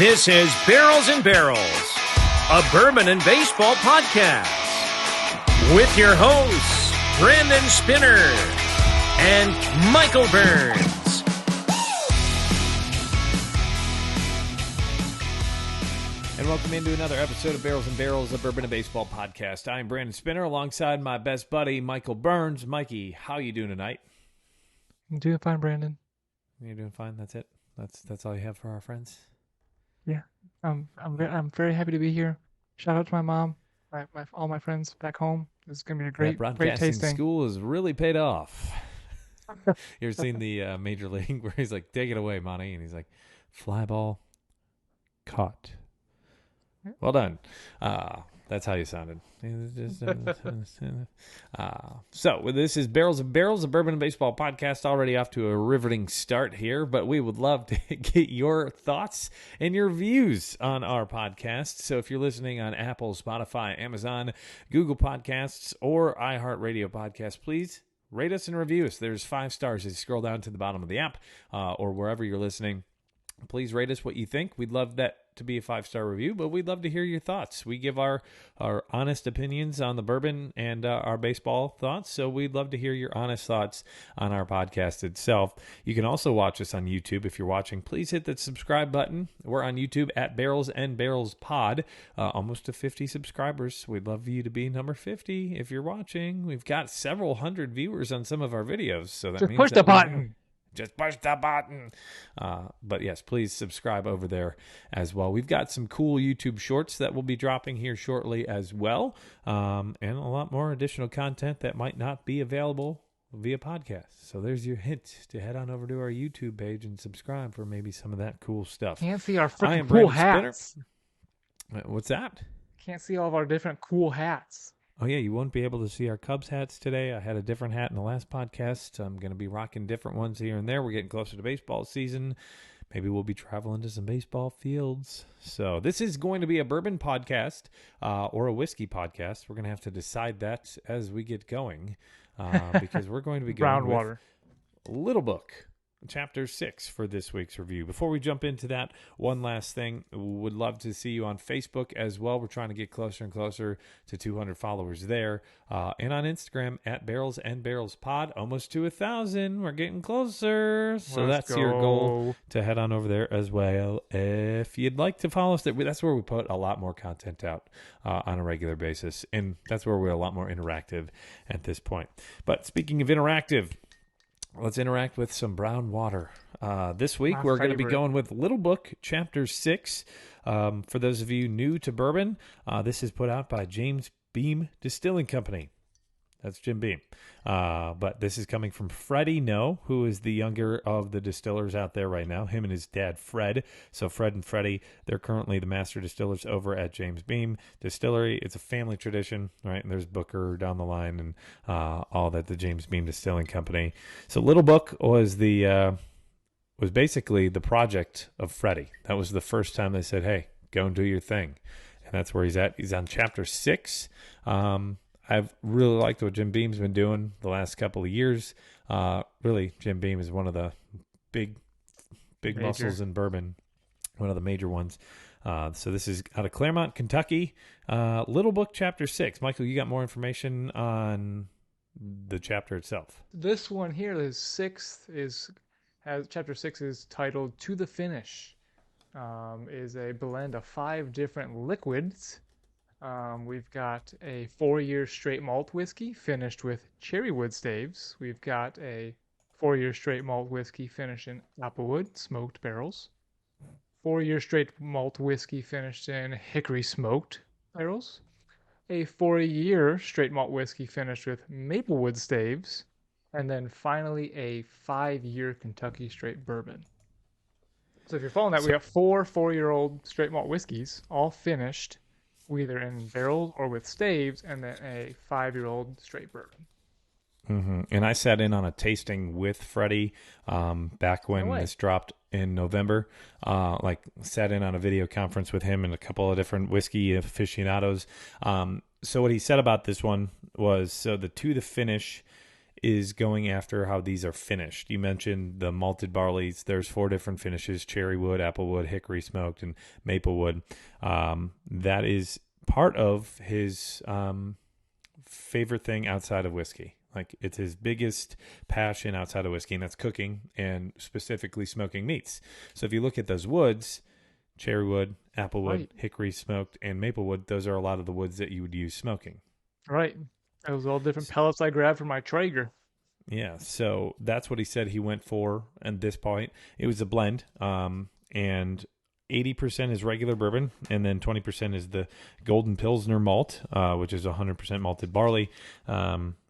This is Barrels and Barrels, a bourbon and baseball podcast, with your hosts, Brandon Spinner and Michael Burns. And welcome into another episode of Barrels and Barrels, a bourbon and baseball podcast. I'm Brandon Spinner alongside my best buddy, Michael Burns. Mikey, how you doing tonight? I'm doing fine, Brandon. You're doing fine? That's it? That's all you have for our friends? Yeah, I'm very happy to be here. Shout out to my mom, all my friends back home. This is gonna be a great tasting. School has really paid off. You ever seen the Major League where he's like, "Take it away, Monty," and he's like, "Fly ball, caught." Well done. That's how you sounded. So this is Barrels and Barrels, a bourbon and baseball podcast, already off to a riveting start here, but we would love to get your thoughts and your views on our podcast. So if you're listening on Apple, Spotify, Amazon, Google Podcasts, or iHeartRadio Podcasts, please rate us and review us. There's 5 stars as you scroll down to the bottom of the app or wherever you're listening. Please rate us what you think. We'd love that to be a 5-star review, but we'd love to hear your thoughts. We give our honest opinions on the bourbon and our baseball thoughts, so we'd love to hear your honest thoughts on our podcast itself. You can also watch us on YouTube. If you're watching, please hit that subscribe button. We're on YouTube at Barrels and Barrels Pod, almost to 50 subscribers. We'd love you to be number 50 if you're watching. We've got several hundred viewers on some of our videos, so that means push the button. Just push the button. But yes, please subscribe over there as well. We've got some cool YouTube shorts that will be dropping here shortly as well. And a lot more additional content that might not be available via podcast. So there's your hint to head on over to our YouTube page and subscribe for maybe some of that cool stuff. Can't see our freaking cool hats. What's that? Can't see all of our different cool hats. Oh, yeah, you won't be able to see our Cubs hats today. I had a different hat in the last podcast. I'm going to be rocking different ones here and there. We're getting closer to baseball season. Maybe we'll be traveling to some baseball fields. So this is going to be a bourbon podcast or a whiskey podcast. We're going to have to decide that as we get going because we're going to be going with Little Book. Chapter 6 for this week's review. Before we jump into that, one last thing. Would love to see you on Facebook as well. We're trying to get closer and closer to 200 followers there. And on Instagram at Barrels and Barrels Pod. Almost to 1,000. We're getting closer. So that's your goal, to head on over there as well. If you'd like to follow us, that's where we put a lot more content out on a regular basis. And that's where we're a lot more interactive at this point. But speaking of interactive, let's interact with some brown water. This week, we're going to be going with Little Book, Chapter 6. For those of you new to bourbon, this is put out by James Beam Distilling Company. That's Jim Beam. But this is coming from Freddie No, who is the younger of the distillers out there right now, him and his dad, Fred. So Fred and Freddie, they're currently the master distillers over at James Beam Distillery. It's a family tradition, right? And there's Booker down the line and all that, the James Beam Distilling Company. So Little Book was was basically the project of Freddie. That was the first time they said, hey, go and do your thing. And that's where he's at. He's on Chapter 6. I've really liked what Jim Beam's been doing the last couple of years. Really, Jim Beam is one of the big muscles in bourbon, one of the major ones. So this is out of Claremont, Kentucky. Little Book, Chapter 6. Michael, you got more information on the chapter itself? This one here, Chapter 6 is titled To the Finish. Is a blend of 5 different liquids. We've got a 4-year straight malt whiskey finished with cherrywood staves. We've got a 4-year straight malt whiskey finished in applewood smoked barrels. 4-year straight malt whiskey finished in hickory smoked barrels. A 4-year straight malt whiskey finished with maplewood staves. And then finally a 5-year Kentucky straight bourbon. So if you're following that, we got 4 4-year-old straight malt whiskeys, all finished either in barrels or with staves, and then a 5-year-old straight bourbon. Mm-hmm. And I sat in on a tasting with Freddie back when this dropped in November. Sat in on a video conference with him and a couple of different whiskey aficionados. So what he said about this one was, so the To the Finish is going after how these are finished. You mentioned the malted barleys. There's 4 different finishes: cherry wood, apple wood, hickory smoked, and maple wood. That is part of his favorite thing outside of whiskey. Like, it's his biggest passion outside of whiskey, and that's cooking and specifically smoking meats. So if you look at those woods, cherry wood, apple wood, Right. hickory smoked, and maple wood, those are a lot of the woods that you would use smoking. Right. Those all different pellets I grabbed from my Traeger. Yeah, so that's what he said he went for at this point. It was a blend, and 80% is regular bourbon, and then 20% is the Golden Pilsner malt, which is 100% malted barley.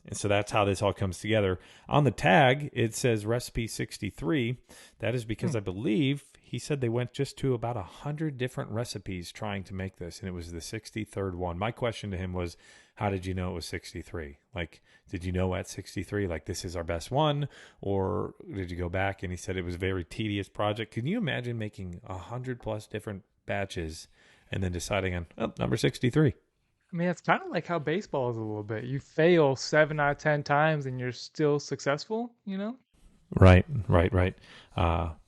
And so that's how this all comes together. On the tag, it says recipe 63. That is because I believe he said they went just to about 100 different recipes trying to make this, and it was the 63rd one. My question to him was, how did you know it was 63? Like, did you know at 63, like, this is our best one? Or did you go back? And he said it was a very tedious project. Can you imagine making 100 plus different batches and then deciding on, number 63? I mean, it's kind of like how baseball is a little bit. You fail 7 out of 10 times and you're still successful, you know? Right.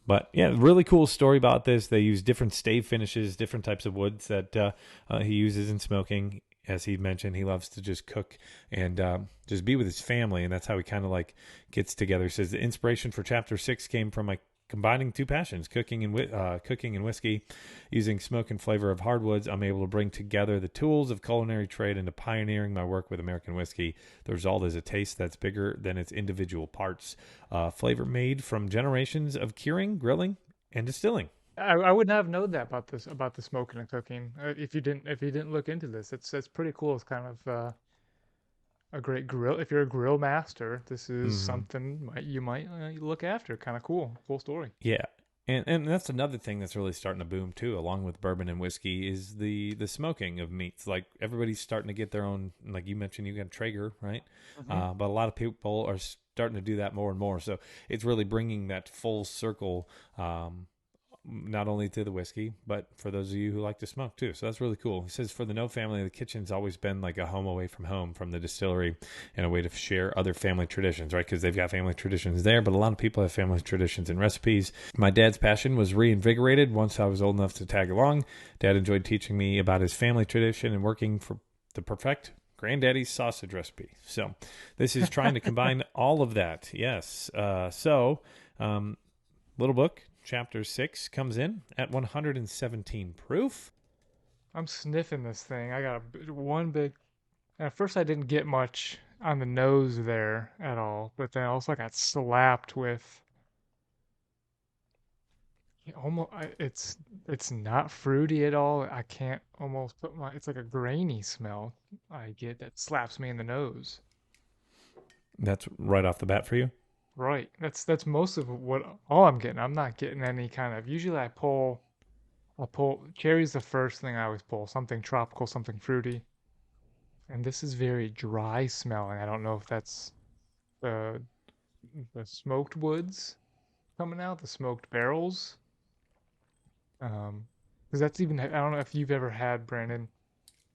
But yeah, really cool story about this. They use different stave finishes, different types of woods that he uses in smoking. As he mentioned, he loves to just cook and just be with his family, and that's how he kind of like gets together. He says the inspiration for Chapter 6 came from my combining 2 passions, cooking and whiskey. Using smoke and flavor of hardwoods, I'm able to bring together the tools of culinary trade into pioneering my work with American whiskey. The result is a taste that's bigger than its individual parts. Flavor made from generations of curing, grilling, and distilling. I would not have known that about the smoking and cooking if you didn't look into this. It's pretty cool. It's kind of a great grill. If you're a grill master, this is something you might look after. Kind of cool story. Yeah. And that's another thing that's really starting to boom too, along with bourbon and whiskey, is the smoking of meats. Like, everybody's starting to get their own, like you mentioned, you got Traeger, right? But a lot of people are starting to do that more and more. So it's really bringing that full circle, not only to the whiskey, but for those of you who like to smoke too. So that's really cool. He says, for the No family, the kitchen's always been like a home away from home, from the distillery, and a way to share other family traditions, right? Because they've got family traditions there, but a lot of people have family traditions and recipes. My dad's passion was reinvigorated once I was old enough to tag along. Dad enjoyed teaching me about his family tradition and working for the perfect Granddaddy's sausage recipe. So this is trying to combine all of that. Yes. Little book, Chapter 6, comes in at 117 proof. I'm sniffing this thing. I got one big. At first, I didn't get much on the nose there at all, but then also I got slapped with. It's not fruity at all. I can't almost put my. It's like a grainy smell I get that slaps me in the nose. That's right off the bat for you? Right. That's most of all I'm getting. I'm not getting any kind of. Usually I'll pull cherry's the first thing I always pull. Something tropical, something fruity. And this is very dry smelling. I don't know if that's the smoked woods coming out, the smoked barrels. Because that's even, I don't know if you've ever had, Brandon,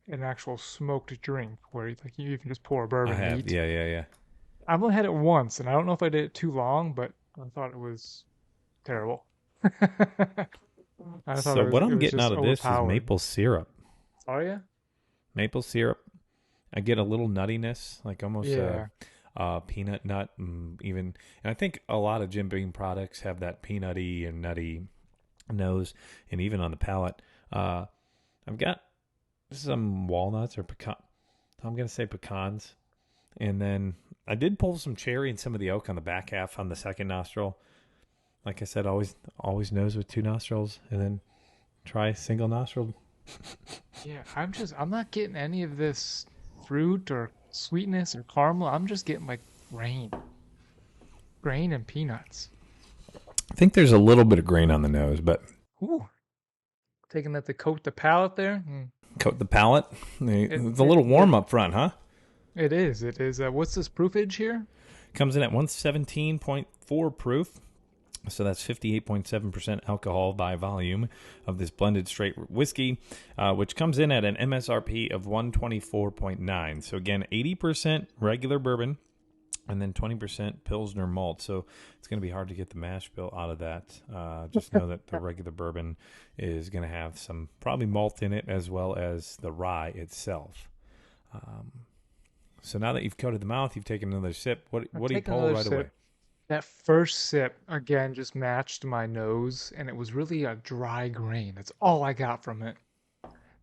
an actual smoked drink where you can just pour a I bourbon have. neat. Yeah. I've only had it once, and I don't know if I did it too long, but I thought it was terrible. I thought So what it I'm was getting just out of this is overpowered. maple syrup. Are you? Maple syrup. I get a little nuttiness, like almost Yeah. peanut nut, even. And I think a lot of Jim Beam products have that peanutty and nutty nose, and even on the palate. I've got some walnuts or pecan. I'm going to say pecans. And then I did pull some cherry and some of the oak on the back half on the second nostril. Like I said, always nose with 2 nostrils, and then try single nostril. Yeah, I'm not getting any of this fruit or sweetness or caramel. I'm just getting like grain and peanuts. I think there's a little bit of grain on the nose, but Ooh, taking that to coat the palate there. coat the palate. It's a little warm up front, huh? It is. It is. What's this proofage here? Comes in at 117.4 proof. So that's 58.7% alcohol by volume of this blended straight whiskey, which comes in at an MSRP of 124.9. So again, 80% regular bourbon, and then 20% Pilsner malt. So it's going to be hard to get the mash bill out of that. Just know that the regular bourbon is going to have some probably malt in it as well as the rye itself. So now that you've coated the mouth, you've taken another sip. What do you pull right away? That first sip, again, just matched my nose, and it was really a dry grain. That's all I got from it.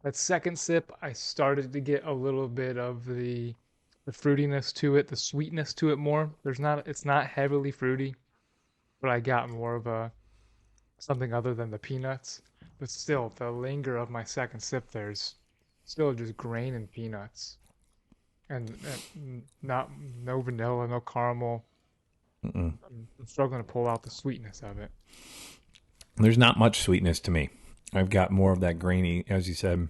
That second sip, I started to get a little bit of the fruitiness to it, the sweetness to it more. It's not heavily fruity, but I got more of a something other than the peanuts. But still, the linger of my second sip there's still just grain and peanuts, and not no vanilla, no caramel. I'm struggling to pull out the sweetness of it. There's not much sweetness to me. I've got more of that grainy, as you said.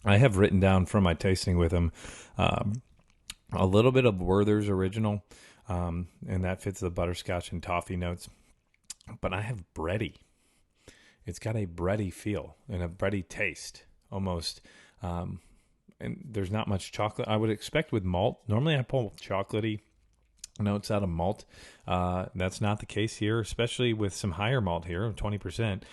I have written down from my tasting with them a little bit of Werther's Original, and that fits the butterscotch and toffee notes. But I have bready. It's got a bready feel and a bready taste almost. And there's not much chocolate. I would expect with malt. Normally I pull chocolatey notes out of malt. That's not the case here, especially with some higher malt here, 20%.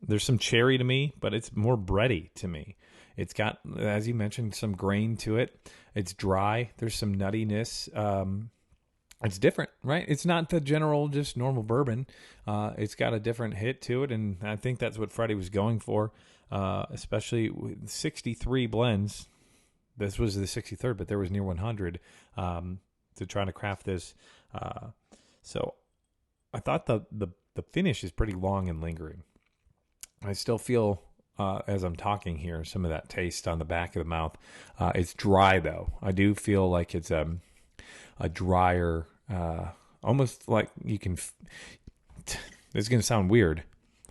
There's some cherry to me, but it's more bready to me. It's got, as you mentioned, some grain to it. It's dry. There's some nuttiness. It's different, right? It's not the general, just normal bourbon. It's got a different hit to it, and I think that's what Freddie was going for, especially with 63 blends. This was the 63rd, but there was near 100 to try to craft this. So I thought the finish is pretty long and lingering. I still feel, as I'm talking here, some of that taste on the back of the mouth. It's dry, though. I do feel like it's a drier, almost like you can, it's going to sound weird,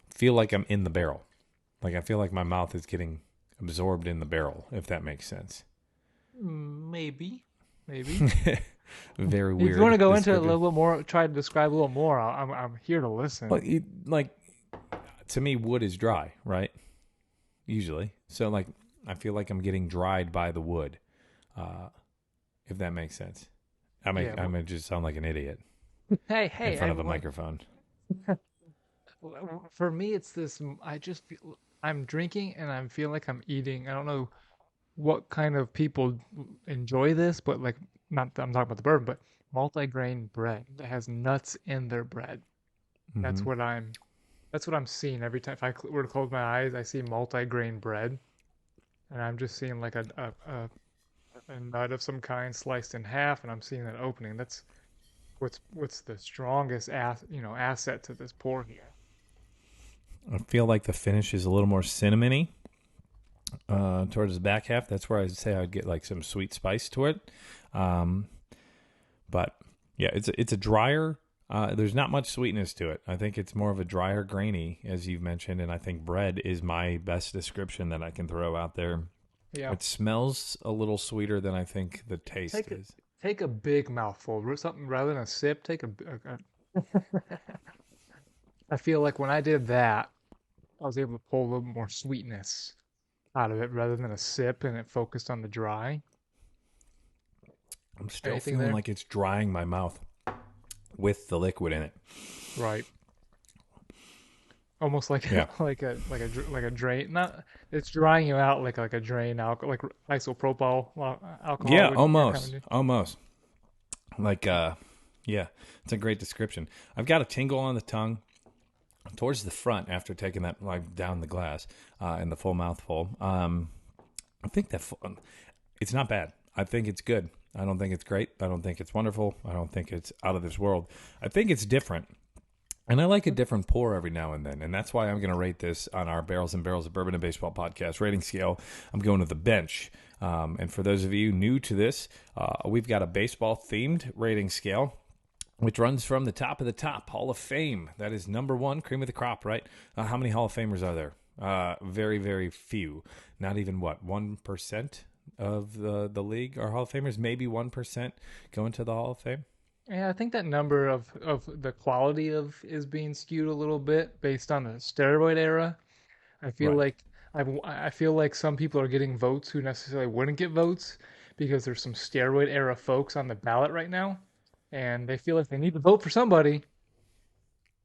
feel like I'm in the barrel. Like I feel like my mouth is getting absorbed in the barrel, if that makes sense. Maybe. Very weird. If you want to go into it a little bit more, try to describe a little more, I'm here to listen. Well, to me, wood is dry, right? Usually. So, I feel like I'm getting dried by the wood, if that makes sense. I'm going to just sound like an idiot hey, in front of a microphone. For me, it's this, I'm drinking and I feel like I'm eating. I don't know what kind of people enjoy this, but I'm talking about the bourbon, but multi-grain bread that has nuts in their bread. Mm-hmm. That's what I'm seeing every time. If I were to close my eyes, I see multi-grain bread, and I'm just seeing like a nut of some kind sliced in half, and I'm seeing that opening. That's what's the strongest asset to this pour here. I feel like the finish is a little more cinnamony towards the back half. That's where I'd say I'd get like some sweet spice to it. But yeah, it's a drier. There's not much sweetness to it. I think it's more of a drier, grainy, as you've mentioned, and I think bread is my best description that I can throw out there. Yeah, it smells a little sweeter than I think the taste is. Take a big mouthful, something rather than a sip. Take a I feel like when I did that, I was able to pull a little more sweetness out of it rather than a sip, and it focused on the dry. I'm still feeling like it's drying my mouth with the liquid in it. Right. Almost like like a drain. Not it's drying you out like a drain alcohol, like isopropyl alcohol. Yeah, almost. It's a great description. I've got a tingle on the tongue towards the front after taking that down the glass in the full mouthful. I think that it's not bad. I think it's good. I don't think it's great. I don't think it's wonderful. I don't think it's out of this world. I think it's different. And I like a different pour every now and then. And that's why I'm going to rate this on our Barrels and Barrels of Bourbon and Baseball podcast rating scale. I'm going to the bench. And for those of you new to this, we've got a baseball-themed rating scale, which runs from the top of the top, Hall of Fame. That is number one, cream of the crop, right? How many Hall of Famers are there? Very, very few. Not even, 1% of the league are Hall of Famers? Maybe 1% go into the Hall of Fame? Yeah, I think that number of the quality is being skewed a little bit based on the steroid era. I feel I feel like some people are getting votes who necessarily wouldn't get votes because there's some steroid era folks on the ballot right now. and they feel like they need to vote for somebody,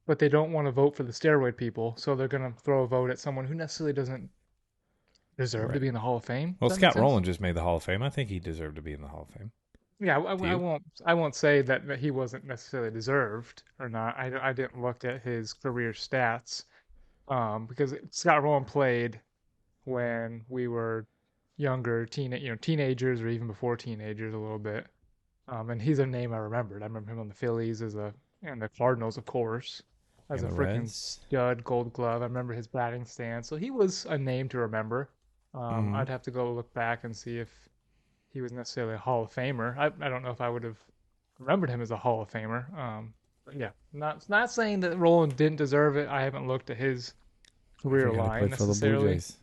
but they don't want to vote for the steroid people, so they're going to throw a vote at someone who necessarily doesn't deserve to Right. be in the Hall of Fame. Well, Does that make Scott sense? Rowland just made the Hall of Fame. I think he deserved to be in the Hall of Fame. Yeah, Do I you? won't. I won't say that he wasn't necessarily deserved or not. I didn't look at his career stats, because Scott Rowland played when we were younger, teenagers or even before teenagers a little bit. And he's a name I remembered. I remember him on the Phillies and the Cardinals, of course, as And a the freaking Reds. stud Gold Glove. I remember his batting stance, so he was a name to remember. Mm-hmm. I'd have to go look back and see if he was necessarily a Hall of Famer. I don't know if I would have remembered him as a Hall of Famer. But yeah, not saying that Roland didn't deserve it. I haven't looked at his I career forgot he line played for the Blue necessarily. Jays.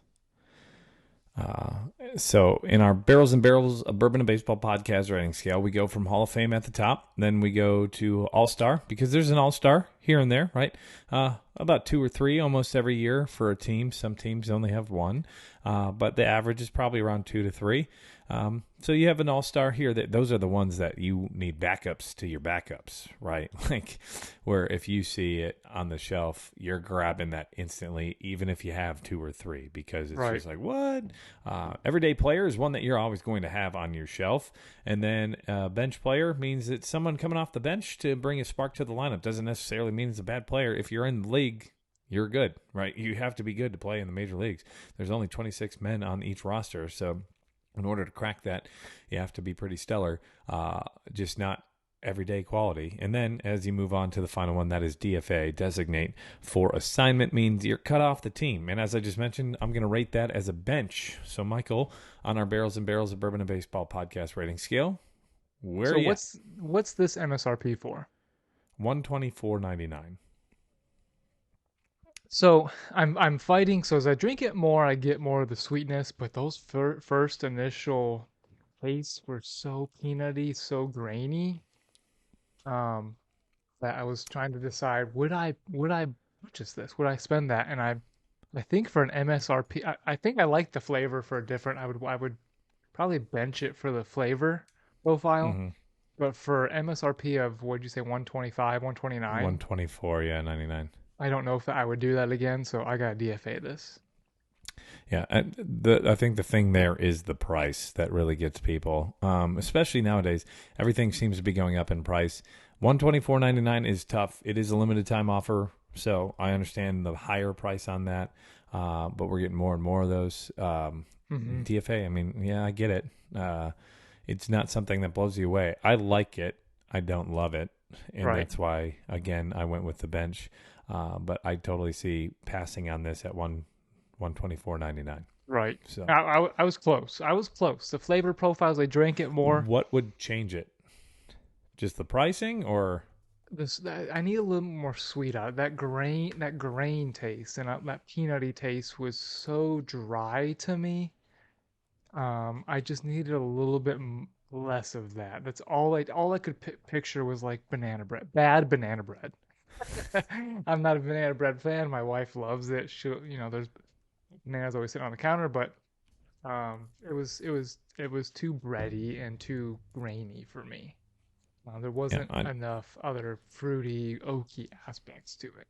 Uh, so in our Barrels and Barrels, a Bourbon and Baseball podcast rating scale, we go from Hall of Fame at the top, then we go to All-Star, because there's an All-Star here and there, right? About 2 or 3 almost every year for a team. Some teams only have 1, but the average is probably around 2 to 3. So you have an all-star here. Those are the ones that you need backups to your backups, right? Like where if you see it on the shelf, you're grabbing that instantly, even if you have 2 or 3, because it's Right. just like, what? Everyday player is one that you're always going to have on your shelf. And then bench player means it's someone coming off the bench to bring a spark to the lineup. Doesn't necessarily mean it's a bad player. If you're in the league, you're good, right? You have to be good to play in the major leagues. There's only 26 men on each roster, so in order to crack that, you have to be pretty stellar, just not everyday quality. And then as you move on to the final one, that is DFA, designate for assignment, means you're cut off the team. And as I just mentioned, I'm going to rate that as a bench. So Michael, on our Barrels and Barrels of Bourbon and Baseball podcast rating scale, where So are you? what's this MSRP for? $124.99. So I'm fighting. So as I drink it more, I get more of the sweetness. But those first initial tastes were so peanutty, so grainy, um, that I was trying to decide would I purchase this? Would I spend that? And I think for an MSRP, I think I like the flavor for a different. I would probably bench it for the flavor profile. Mm-hmm. But for MSRP of what'd you say, 125, 129? 124, yeah, 99. I don't know if I would do that again, so I got DFA this. Yeah, I think the thing there is the price that really gets people, especially nowadays. Everything seems to be going up in price. $124.99 is tough. It is a limited time offer, so I understand the higher price on that. But we're getting more and more of those. DFA, I mean, yeah, I get it. It's not something that blows you away. I like it. I don't love it, and Right. that's why again I went with the bench. But I totally see passing on this at 124.99. Right. So I was close. I was close. The flavor profiles, I drank it more. what would change it? Just the pricing, or I need a little more sweet out. That grain taste and that peanutty taste was so dry to me. I just needed a little bit less of that. That's all I could picture was like banana bread, bad banana bread. I'm not a banana bread fan. My wife loves it. There's bananas always sitting on the counter, but it was too bready and too grainy for me. There yeah, wasn't enough other fruity, oaky aspects to it.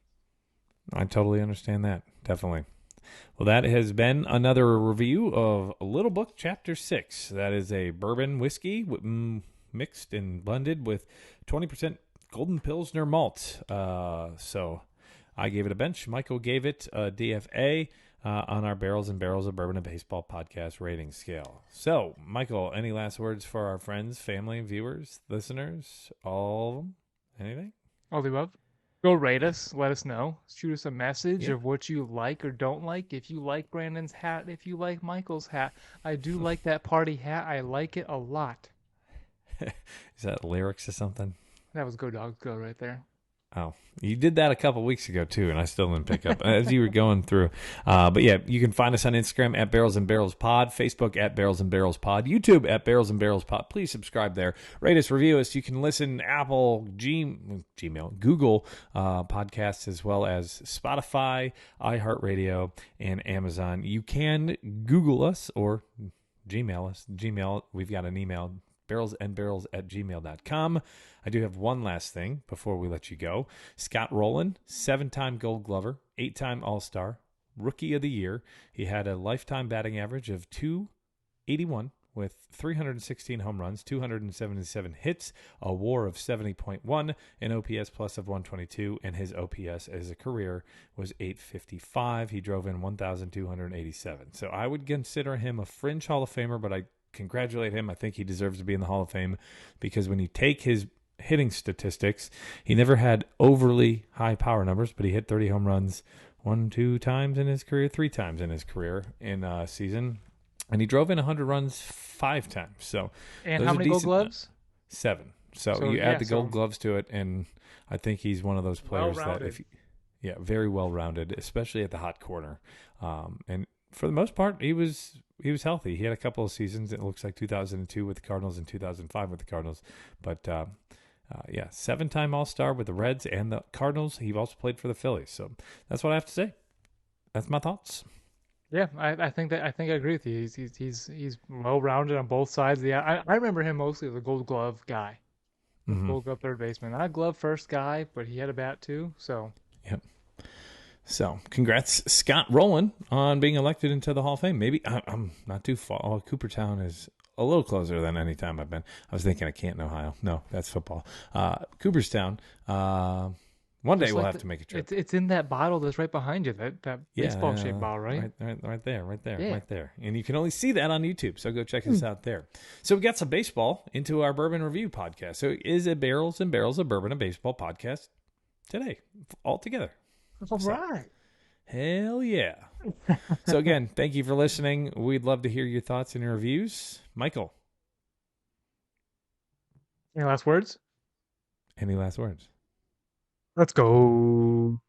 I totally understand that. Definitely. Well, that has been another review of Little Book Chapter 6. That is a bourbon whiskey mixed and blended with 20% Golden Pilsner malt. So I gave it a bench. Michael gave it a DFA on our Barrels and Barrels of Bourbon and Baseball podcast rating scale. So, Michael, any last words for our friends, family, viewers, listeners, all of them? Anything? All the above. Go rate us. Let us know. Shoot us a message Yeah. of what you like or don't like. If you like Brandon's hat, if you like Michael's hat. I do like that party hat. I like it a lot. Is that lyrics or something? That was Go Dogs Go right there. Oh, you did that a couple weeks ago too, and I still didn't pick up as you were going through. But yeah, you can find us on Instagram at Barrels and Barrels Pod, Facebook at Barrels and Barrels Pod, YouTube at Barrels and Barrels Pod. Please subscribe there, rate us, review us. You can listen Apple, Gmail, Google podcasts, as well as Spotify, iHeartRadio, and Amazon. You can Google us or Gmail us. Gmail, we've got an email. barrelsandbarrels@gmail.com. I do have one last thing before we let you go. Scott Rowland, 7-time Gold Glover, 8-time All-Star, Rookie of the Year. He had a lifetime batting average of .281 with 316 home runs, 277 hits, a WAR of 70.1, an OPS plus of 122, and his OPS as a career was 855. He drove in 1,287. So I would consider him a fringe Hall of Famer, but I congratulate him. I think he deserves to be in the Hall of Fame because when you take his hitting statistics, he never had overly high power numbers, but he hit 30 home runs 2 times in his career, 3 times in his career in a season. And he drove in 100 runs 5 times. So, and how many Gold Gloves? 7. So you add the Gold Gloves to it, and I think he's one of those players very well rounded, especially at the hot corner. And for the most part, he was healthy. He had a couple of seasons. It looks like 2002 with the Cardinals and 2005 with the Cardinals, but 7-time All-Star with the Reds and the Cardinals. He also played for the Phillies. So that's what I have to say. That's my thoughts. Yeah, I think I agree with you. He's well rounded on both sides. Yeah, I remember him mostly as a Gold Glove guy, Gold Glove third baseman, not a glove first guy, but he had a bat too. So yep. So congrats, Scott Rowland, on being elected into the Hall of Fame. Maybe I'm not too far. Oh, Cooperstown is a little closer than any time I've been. I was thinking of Canton, Ohio. No, that's football. Cooperstown. One day we'll have to make a trip. It's in that bottle that's right behind you, that baseball shaped bottle, right? Right there. And you can only see that on YouTube, so go check us out there. So we got some baseball into our Bourbon Review podcast. So it is a Barrels and Barrels of Bourbon and Baseball podcast today, all together. All right. Hell yeah. So again, thank you for listening. We'd love to hear your thoughts and your reviews. Michael. Any last words? Any last words? Let's go.